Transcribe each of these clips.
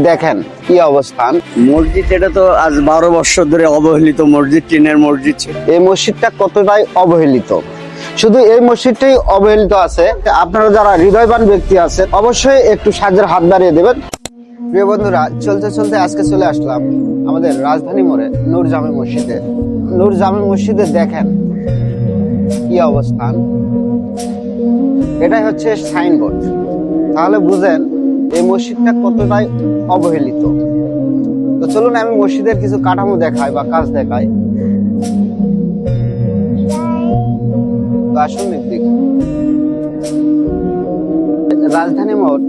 দেখেন কি অবস্থান। মসজিদ এটা তো আজ 12 বছর ধরে অবহেলিত মসজিদ, টিনের মসজিদ ছিল। এই মসজিদটা কতটাই অবহেলিত, শুধু এই মসজিদটাই অবহেলিত আছে। আপনারা যারা হৃদয়বান ব্যক্তি আছেন অবশ্যই একটু সাহায্যের হাত বাড়িয়ে দেবেন। প্রিয় বন্ধুরা, চলতে চলতে আজকে চলে আসলাম আমাদের রাজধানী মোড়ে নূর জামে মসজিদে। নূর জামে মসজিদে দেখেন কি অবস্থান। এটাই হচ্ছে সাইনবোর্ড, তাহলে বুঝেন এই মসজিদটা কতটাই অবহেলিত। তো চলুন আমি মসজিদের কিছু কাঠামো দেখাই বা কাজ দেখাই। তো আসুন দেখি। রাজধানী মোড়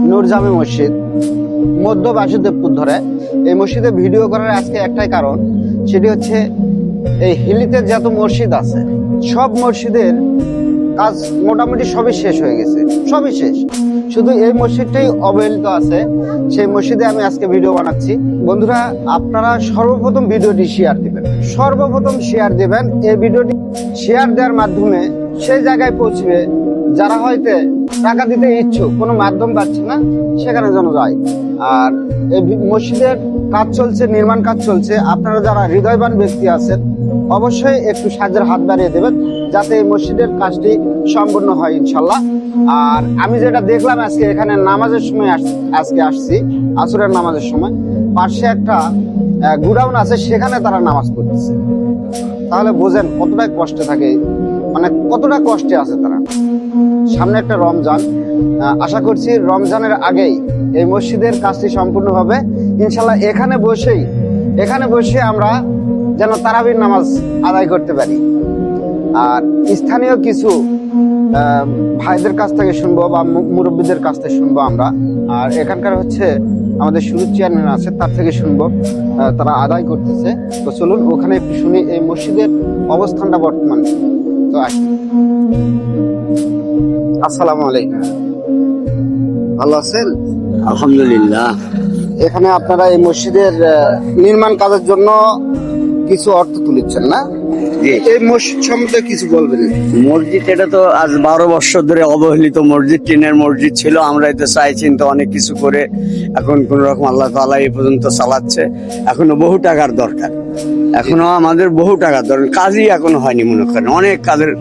নূর জামে মসজিদ, মধ্য বাসুদেবপুর ধরে। এই মসজিদে ভিডিও করার আজকে একটাই কারণ, সেটি হচ্ছে এই হিলিতে যত মসজিদ আছে সব মসজিদের কাজ মোটামুটি সবই শেষ হয়ে গেছে, সবই শেষ, শুধু এই মসজিদটাই অবহেলিত আছে। সেই মসজিদে আমি আজকে ভিডিও বানাচ্ছি। বন্ধুরা, আপনারা সর্বপ্রথম ভিডিওটি শেয়ার দিবেন, সর্বপ্রথম শেয়ার দিবেন। এই ভিডিওটি শেয়ার দেওয়ার মাধ্যমে সেই জায়গায় পৌঁছবে যারা হয়তো টাকা দিতে ইচ্ছুক, কোনো মাধ্যম পাচ্ছে না, সেখানে যেন যায়। আর এই মসজিদের কাজ চলছে, নির্মাণ কাজ চলছে। আপনারা যারা হৃদয়বান ব্যক্তি আছেন অবশ্যই একটু সাহায্যের হাত বাড়িয়ে দেবেন, যাতে এই মসজিদের কাজটি সম্পূর্ণ হয় ইনশাল্লাহ। আর আমি যেটা দেখলাম আজকে এখানে নামাজের সময় আজকে আসছি, আসরের নামাজের সময়, পাশে একটা গুডাউন আছে, সেখানে তারা নামাজ পড়তেছে। তাহলে বোঝেন কতটাই কষ্টে থাকে, মানে কতটা কষ্টে আছে তারা। সামনে একটা রমজান, আশা করছি রমজানের আগেই এই মসজিদের কাজটি সম্পূর্ণ হবে ইনশাল্লাহ। এখানে বসে আমরা যেন তারাবির নামাজ আদায় করতে পারি। আর স্থানীয় কিছু ভাইদের কাছ থেকে শুনবো বা মুরব্বীদের কাছ থেকে শুনবো আমরা। আর এখানকার হচ্ছে আমাদের সুরুজ চেয়ারম্যান আছে, তার থেকে শুনবো তারা আদায় করতেছে। তো চলুন ওখানে একটু শুনি এই মসজিদের অবস্থানটা বর্তমান। তো আসি। আসসালামু আলাইকুম, ভালো আছেন? আলহামদুলিল্লাহ। এখানে আপনারা এই মসজিদের নির্মাণ কাজের জন্য কিছু অর্থ তুলেছেন না? এই মসজিদ সম্বন্ধে কিছু বলবেন? মসজিদ এটা তো আজ 12 বছর ধরে অবহেলিত মসজিদ, টিনের মসজিদ ছিল। আমরা এতে চাই চিন্তা অনেক কিছু করে এখন কোন রকম আল্লাহ তাআলা এই পর্যন্ত চালাচ্ছে। এখনো বহু টাকার দরকার, এখনো আমাদের বহু টাকার দরকার। কাজই এখনো হয়নি, মনে করেন অনেক কাজের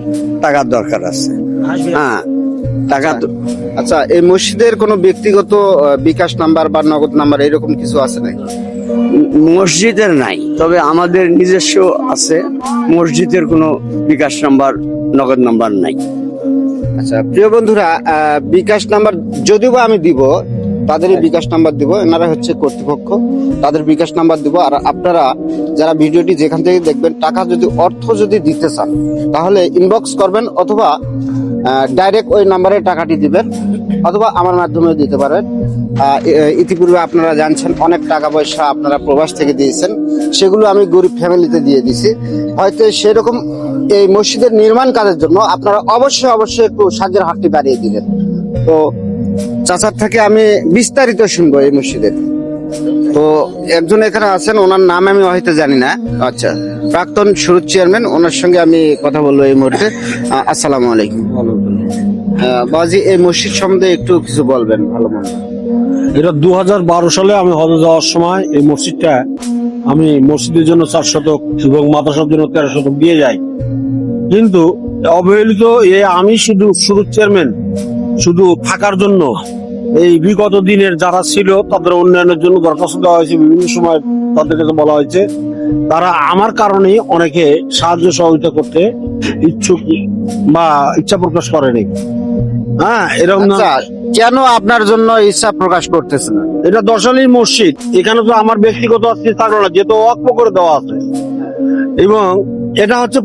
টাকার দরকার আছে। হ্যাঁ, টাকা। আচ্ছা, এই মসজিদের কোনো ব্যক্তিগত বিকাশ নাম্বার বা নগদ নাম্বার এরকম কিছু আছে নাকি? মসজিদের নাই, তবে আমাদের নিজস্ব আছে। মসজিদের কোনো বিকাশ নাম্বার, নগদ নাম্বার নাই। আচ্ছা প্রিয় বন্ধুরা, বিকাশ নাম্বার যদিও বা আমি দিব, তাদেরই বিকাশ নাম্বার দিব। এনারা হচ্ছে কর্তৃপক্ষ, তাদের বিকাশ নাম্বার দিব। আর আপনারা যারা ভিডিওটি যেখান থেকে দেখবেন, টাকা যদি অর্থ যদি দিতে চান তাহলে ইনবক্স করবেন, অথবা ডাইরেক্ট ওই নাম্বারে টাকাটি দিবেন, অথবা আমার মাধ্যমে দিতে পারেন। ইতিপূর্বে আপনারা জানছেন অনেক টাকা পয়সা আপনারা প্রবাস থেকে দিয়েছেন, সেগুলো আমি গরিব ফ্যামিলিতে দিয়ে দিছি। হয়তো সেরকম এই মসজিদের নির্মাণ কাজের জন্য আপনারা অবশ্যই একটু সাহায্যের হাতটি বাড়িয়ে দিবেন। তো চাচার থেকে আমি বিস্তারিত শুনবো এই মসজিদের। তো একজন এখানে আছেন, ওনার নাম আমি হয়তো জানি না। আচ্ছা, প্রাক্তন সুরুজ চেয়ারম্যান, ওনার সঙ্গে আমি কথা বলবো এই মুহূর্তে। আসসালামু আলাইকুম। বাবাজি, এই মসজিদ সম্বন্ধে একটু কিছু বলবেন ভালো মনে? এটা 2012 সালে আমি হজে যাওয়ার সময় এই মসজিদটা আমি মসজিদের জন্য 4 শতক এবং মাদ্রাসার জন্য 13 শতক দিয়ে যাই। কিন্তু অবহেলিত আমি শুধু সুরুজ চেয়ারম্যান, শুধু থাকার জন্য এই বিগত দিনের যারা ছিল তাদের উন্নয়নের জন্য দরখাস্ত দেওয়া হয়েছে, বিভিন্ন সময় তাদের কাছে বলা হয়েছে। তারা আমার কারণে অনেকে সাহায্য সহযোগিতা করতে ইচ্ছুক বা ইচ্ছা প্রকাশ করেনি। হ্যাঁ, এরকম না। কেন আপনার জন্য ইচ্ছা প্রকাশ করতেছে না? এটা দশালী মসজিদ, এখানে তো আমার ব্যক্তিগত অস্তিত্ব থাকলো না, যেহেতু ওয়াকফ করে দেওয়া আছে। এবং এটা হচ্ছে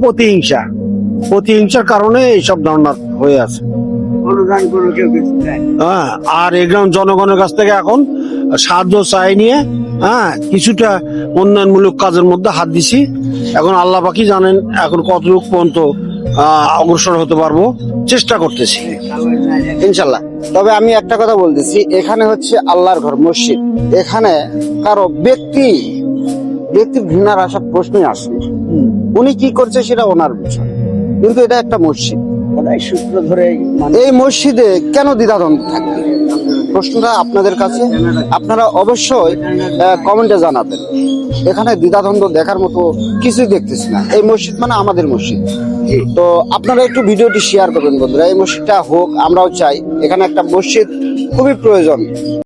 প্রতিহিংসার কারণে এইসব ধারণা হয়ে আছে। হ্যাঁ, আর এগ্রাম জনগণের কাছ থেকে এখন সাহায্য চাই নিয়ে কিছুটা উন্নয়নমূলক কাজের মধ্যে হাত দিছি। এখন আল্লাহ পাকি জানেন এখন কতটুকু পর্যন্ত অগ্রসর হতে পারবো, চেষ্টা করতেছি ইনশাল্লাহ। তবে আমি একটা কথা বলতেছি, এখানে হচ্ছে আল্লাহর ঘর, মসজিদ। এখানে কারো ব্যক্তি ঘৃণার আসার প্রশ্নই আসে। উনি কি করছে সেটা ওনার বিষয়, কিন্তু এটা একটা মসজিদ। সূত্র ধরে এই মসজিদে কেন দ্বিধাদ্বন্দ্ব থাকবে? প্রশ্নটা আপনাদের কাছে, আপনারা অবশ্যই কমেন্টে জানাবেন। এখানে দ্বিধাদ্বন্দ্ব দেখার মতো কিছুই দেখতেছি না। এই মসজিদ মানে আমাদের মসজিদ। তো আপনারা একটু ভিডিওটি শেয়ার করবেন বন্ধুরা, এই মসজিদটা হোক, আমরাও চাই। এখানে একটা মসজিদ খুবই প্রয়োজন।